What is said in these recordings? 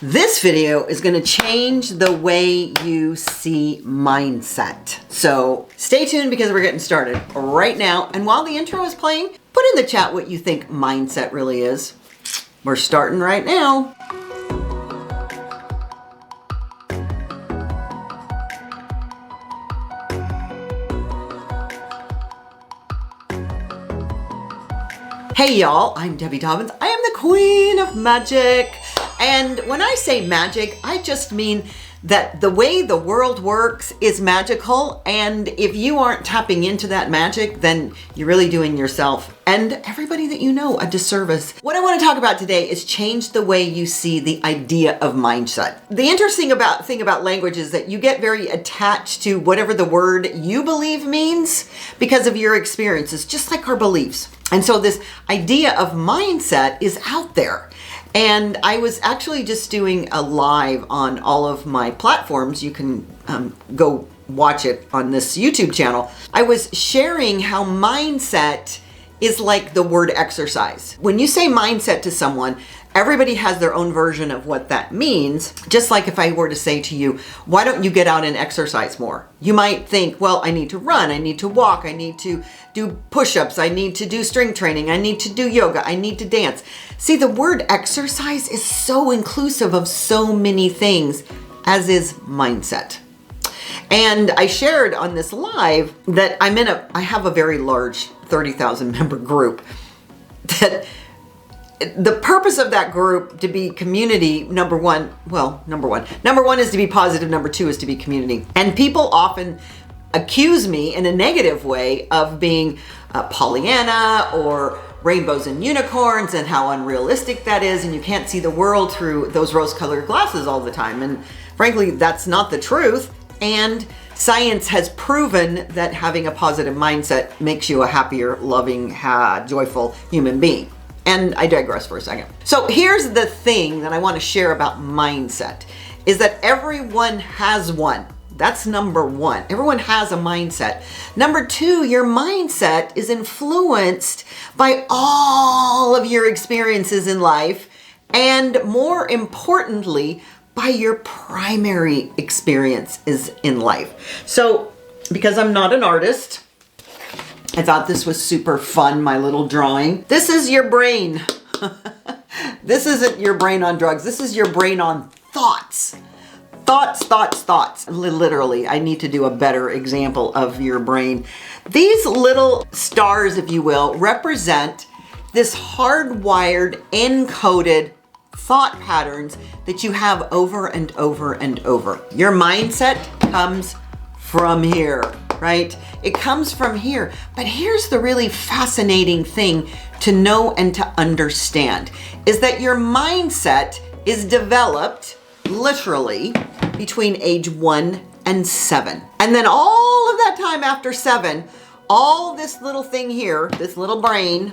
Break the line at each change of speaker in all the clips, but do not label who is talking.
This video is going to change the way you see mindset. So stay tuned because we're getting started right now. And while the intro is playing, put in the chat what you think mindset really is. We're starting right now. Hey y'all, I'm Debbie Dobbins. I am the Queen of Magic. And when I say magic, I just mean that the way the world works is magical. And if you aren't tapping into that magic, then you're really doing yourself and everybody that you know a disservice. What I want to talk about today is change the way you see the idea of mindset. The interesting thing about language is that you get very attached to whatever the word you believe means because of your experiences, just like our beliefs. And so this idea of mindset is out there. And I was actually just doing a live on all of my platforms. You can go watch it on this YouTube channel. I was sharing how mindset is like the word exercise. When you say mindset to someone, everybody has their own version of what that means. Just like if I were to say to you, why don't you get out and exercise more? You might think, well, I need to run, I need to walk, I need to do push-ups, I need to do strength training, I need to do yoga, I need to dance. See, the word exercise is so inclusive of so many things, as is mindset. And I shared on this live that I have a very large 30,000 member group that the purpose of that group to be community, number one is to be positive. Number two is to be community. And people often accuse me in a negative way of being Pollyanna or rainbows and unicorns and how unrealistic that is. And you can't see the world through those rose-colored glasses all the time. And frankly, that's not the truth. And science has proven that having a positive mindset makes you a happier, loving, joyful human being. And I digress for a second. So here's the thing that I want to share about mindset is that everyone has one. That's number one. Everyone has a mindset. Number two, your mindset is influenced by all of your experiences in life and more importantly, by your primary experiences in life. So because I'm not an artist, I thought this was super fun, my little drawing. This is your brain. This isn't your brain on drugs. This is your brain on thoughts. Thoughts. Literally, I need to do a better example of your brain. These little stars, if you will, represent this hardwired, encoded thought patterns that you have over and over and over. Your mindset comes from here, right? It comes from here. But here's the really fascinating thing to know and to understand is that your mindset is developed literally between age 1 and 7. And then all of that time after 7, all this little thing here, this little brain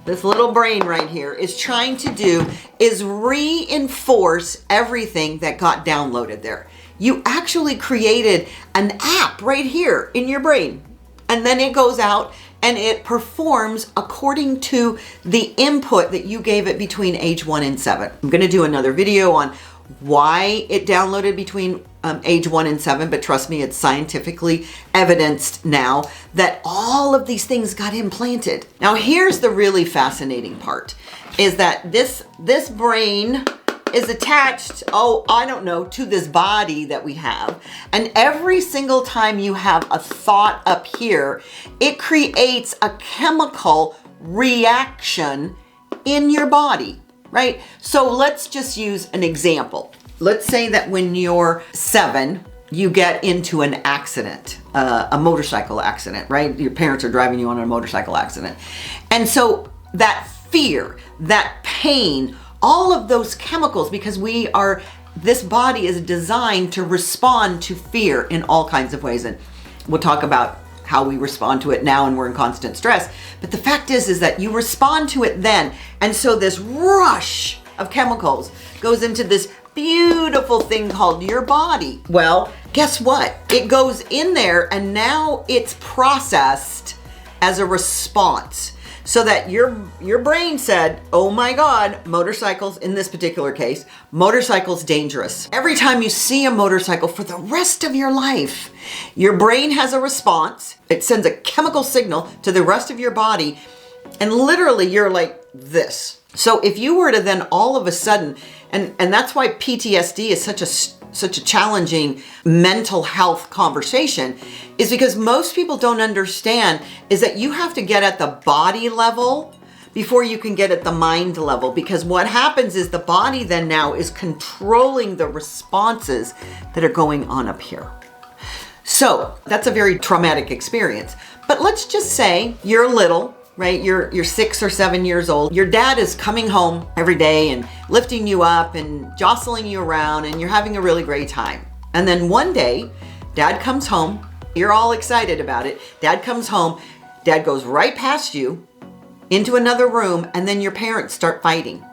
right here is trying to do is reinforce everything that got downloaded there. You actually created an app right here in your brain. And then it goes out and it performs according to the input that you gave it between age 1 and 7. I'm going to do another video on why it downloaded between age 1 and 7, but trust me, it's scientifically evidenced now that all of these things got implanted. Now, here's the really fascinating part, is that this brain is attached, to this body that we have. And every single time you have a thought up here, it creates a chemical reaction in your body. Right? So let's just use an example. Let's say that when you're 7, you get into an accident, a motorcycle accident, right? Your parents are driving you on a motorcycle accident. And so that fear, that pain, all of those chemicals, because this body is designed to respond to fear in all kinds of ways. And we'll talk about how we respond to it now and we're in constant stress. But the fact is that you respond to it then. And so this rush of chemicals goes into this beautiful thing called your body. Well, guess what? It goes in there and now it's processed as a response. so that your brain said, oh my God, motorcycles, in this particular case, motorcycles dangerous. Every time you see a motorcycle for the rest of your life, your brain has a response. It sends a chemical signal to the rest of your body, and literally you're like this. So if you were to then all of a sudden, and that's why PTSD is such a challenging mental health conversation, is because most people don't understand is that you have to get at the body level before you can get at the mind level. Because what happens is the body then now is controlling the responses that are going on up here. So that's a very traumatic experience. But let's just say you're little, right? You're 6 or 7 years old. Your dad is coming home every day and lifting you up and jostling you around, and you're having a really great time. And then one day, dad comes home. You're all excited about it. Dad comes home. Dad goes right past you into another room, and then your parents start fighting.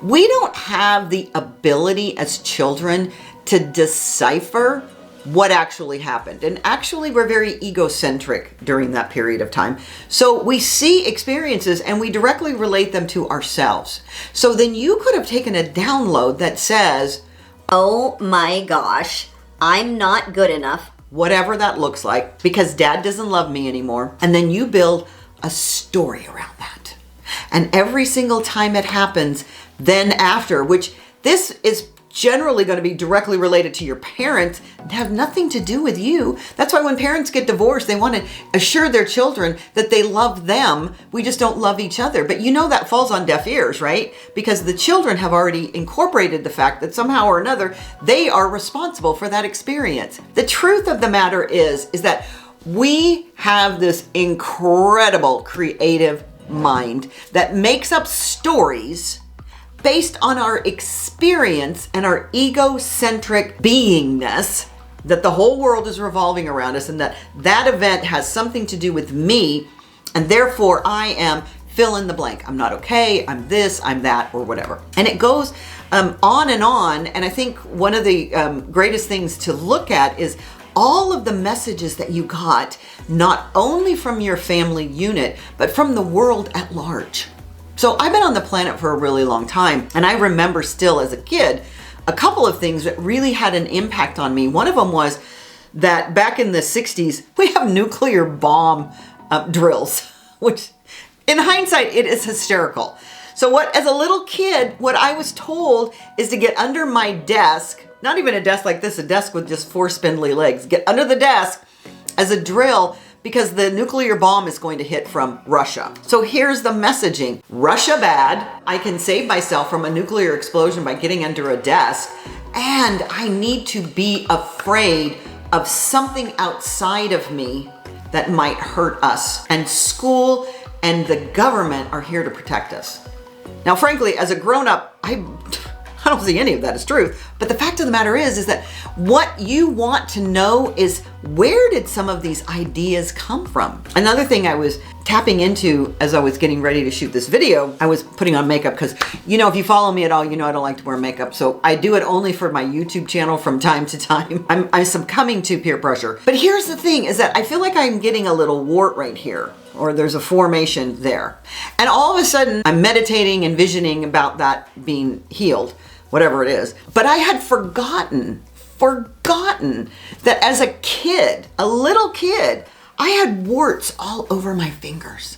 We don't have the ability as children to decipher what actually happened. And actually, we're very egocentric during that period of time. So we see experiences and we directly relate them to ourselves. So then you could have taken a download that says,
oh my gosh, I'm not good enough.
Whatever that looks like, because dad doesn't love me anymore. And then you build a story around that. And every single time it happens, then after, which this is generally going to be directly related to your parents, have nothing to do with you. That's why when parents get divorced, they want to assure their children that they love them. We just don't love each other. But you know that falls on deaf ears, right? Because the children have already incorporated the fact that somehow or another, they are responsible for that experience. The truth of the matter is that we have this incredible creative mind that makes up stories based on our experience and our egocentric beingness, that the whole world is revolving around us, and that event has something to do with me, and therefore I am fill in the blank. I'm not okay, I'm this, I'm that, or whatever. And it goes on and on. And I think one of the greatest things to look at is all of the messages that you got, not only from your family unit, but from the world at large. So I've been on the planet for a really long time, and I remember still as a kid, a couple of things that really had an impact on me. One of them was that back in the 60s, we have nuclear bomb drills, which in hindsight, it is hysterical. So as a little kid, what I was told is to get under my desk, not even a desk like this, a desk with just 4 spindly legs, get under the desk as a drill, because the nuclear bomb is going to hit from Russia. So here's the messaging. Russia bad. I can save myself from a nuclear explosion by getting under a desk. And I need to be afraid of something outside of me that might hurt us. And school and the government are here to protect us. Now, frankly, as a grown-up, I don't see any of that as truth. But the fact of the matter is that what you want to know is, where did some of these ideas come from? Another thing I was tapping into as I was getting ready to shoot this video, I was putting on makeup because, if you follow me at all, I don't like to wear makeup. So I do it only for my YouTube channel from time to time. I'm succumbing to peer pressure. But here's the thing is that I feel like I'm getting a little wart right here, or there's a formation there. And all of a sudden I'm meditating and visioning about that being healed, whatever it is. But I had forgotten that as a kid, a little kid, I had warts all over my fingers.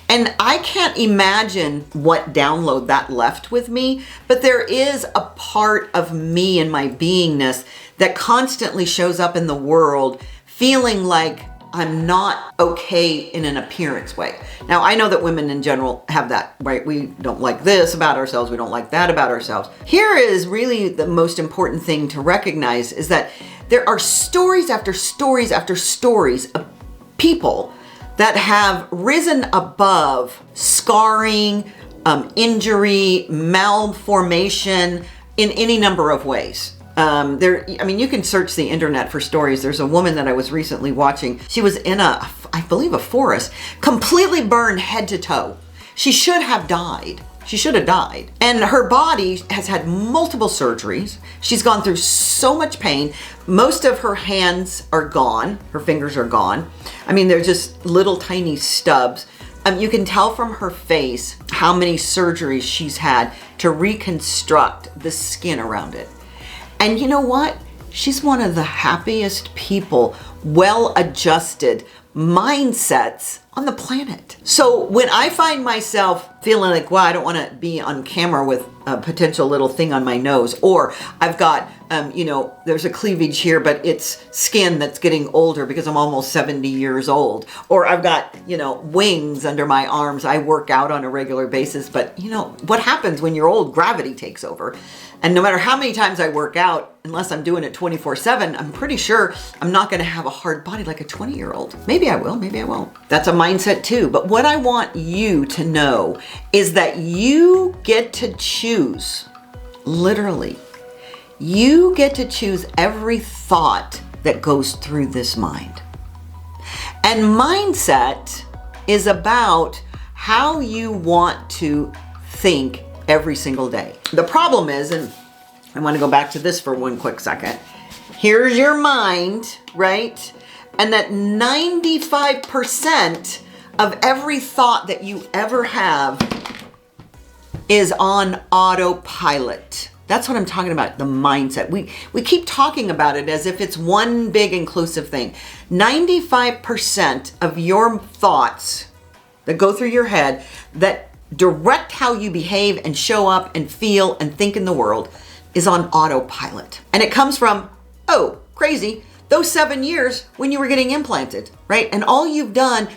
And I can't imagine what download that left with me, but there is a part of me and my beingness that constantly shows up in the world feeling like I'm not okay in an appearance way. Now, I know that women in general have that, right? We don't like this about ourselves. We don't like that about ourselves. Here is really the most important thing to recognize is that there are stories after stories after stories of people that have risen above scarring, injury, malformation in any number of ways. You can search the internet for stories. There's a woman that I was recently watching. She was in I believe a forest, completely burned head to toe. She should have died. She should have died. And her body has had multiple surgeries. She's gone through so much pain. Most of her hands are gone. Her fingers are gone. I mean, they're just little tiny stubs. You can tell from her face how many surgeries she's had to reconstruct the skin around it. And you know what? She's one of the happiest people, well-adjusted mindsets on the planet. So when I find myself feeling like, well, I don't want to be on camera with a potential little thing on my nose, or I've got, there's a cleavage here, but it's skin that's getting older because I'm almost 70 years old, or I've got, wings under my arms. I work out on a regular basis, but what happens when you're old? Gravity takes over. And no matter how many times I work out, unless I'm doing it 24/7, I'm pretty sure I'm not going to have a hard body like a 20-year-old. Maybe I will, maybe I won't. That's a mindset too. But what I want you to know is that you get to choose, literally, you get to choose every thought that goes through this mind. And mindset is about how you want to think every single day. The problem is, and I want to go back to this for one quick second. Here's your mind, right? And that 95% of every thought that you ever have is on autopilot. That's what I'm talking about, the mindset. We keep talking about it as if it's one big inclusive thing. 95% of your thoughts that go through your head that direct how you behave and show up and feel and think in the world is on autopilot. And it comes from, oh, crazy, those 7 years when you were getting implanted, right? And all you've done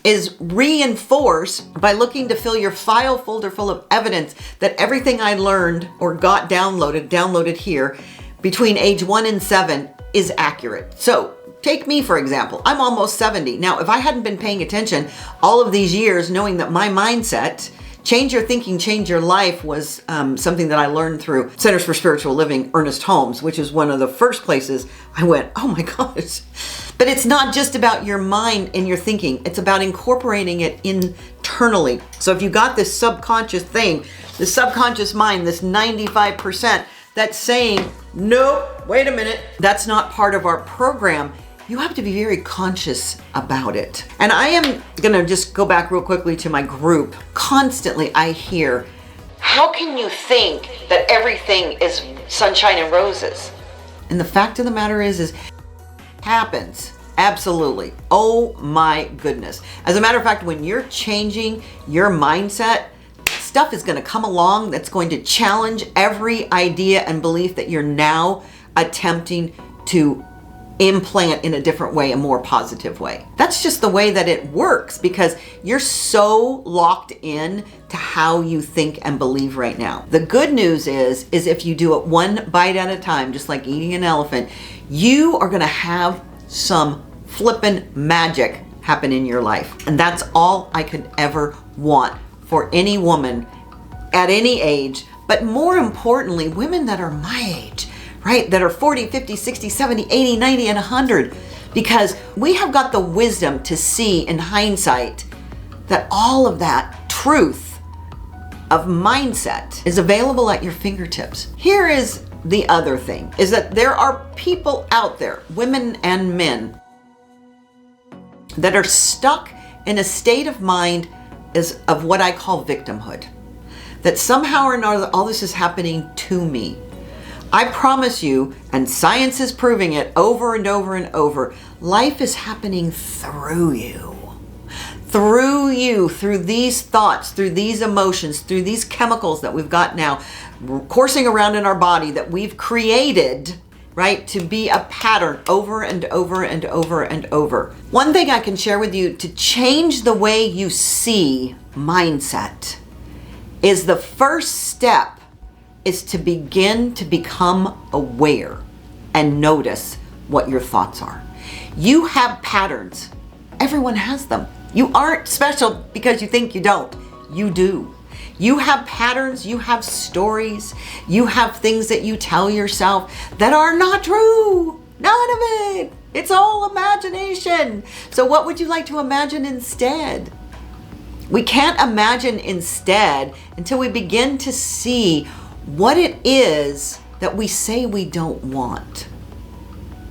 is reinforce by looking to fill your file folder full of evidence that everything I learned or got downloaded here between age 1 and 7 is accurate. So take me, for example. I'm almost 70. Now, if I hadn't been paying attention all of these years, knowing that my mindset, change your thinking, change your life, was something that I learned through Centers for Spiritual Living, Ernest Holmes, which is one of the first places I went, oh my gosh. But it's not just about your mind and your thinking. It's about incorporating it internally. So if you got this subconscious thing, the subconscious mind, this 95% that's saying, nope, wait a minute, that's not part of our program, you have to be very conscious about it. And I am gonna just go back real quickly to my group. Constantly I hear, how can you think that everything is sunshine and roses? And the fact of the matter is happens. Absolutely. Oh my goodness. As a matter of fact, when you're changing your mindset, stuff is going to come along that's going to challenge every idea and belief that you're now attempting to implant in a different way, a more positive way. That's just the way that it works because you're so locked in to how you think and believe right now. The good news is if you do it one bite at a time, just like eating an elephant, you are going to have some flippin' magic happen in your life. And that's all I could ever want for any woman at any age, but more importantly, women that are my age, right? That are 40, 50, 60, 70, 80, 90, and 100. Because we have got the wisdom to see in hindsight that all of that truth of mindset is available at your fingertips. Here is the other thing, is that there are people out there, women and men, that are stuck in a state of mind of what I call victimhood. That somehow or another, all this is happening to me. I promise you, and science is proving it over and over and over, life is happening through you. Through you, through these thoughts, through these emotions, through these chemicals that we've got now coursing around in our body that we've created, right, to be a pattern over and over and over and over. One thing I can share with you to change the way you see mindset is the first step is to begin to become aware and notice what your thoughts are. You have patterns. Everyone has them. You aren't special because you think you don't. You do. You have patterns, you have stories, you have things that you tell yourself that are not true. None of it. It's all imagination. So what would you like to imagine instead? We can't imagine instead until we begin to see what it is that we say we don't want.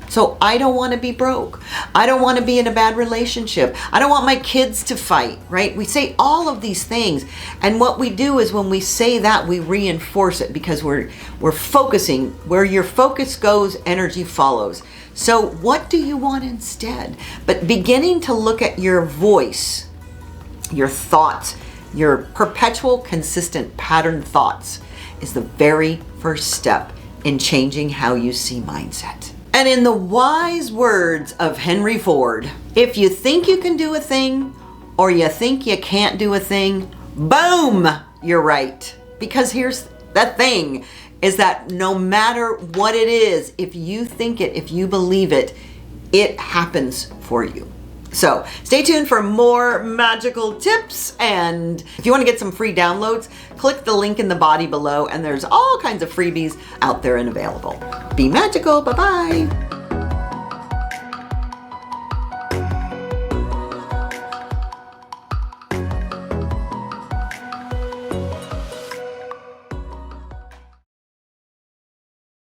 So I don't want to be broke. I don't want to be in a bad relationship. I don't want my kids to fight, right? We say all of these things. And what we do is when we say that, we reinforce it because we're focusing. Where your focus goes, energy follows. So what do you want instead? But beginning to look at your voice, your thoughts, your perpetual, consistent pattern thoughts is the very first step in changing how you see mindset. And in the wise words of Henry Ford, if you think you can do a thing or you think you can't do a thing, boom, you're right. Because here's the thing, is that no matter what it is, if you think it, if you believe it, it happens for you. So stay tuned for more magical tips. And if you want to get some free downloads, click the link in the body below, and there's all kinds of freebies out there and available. Be magical. Bye-bye.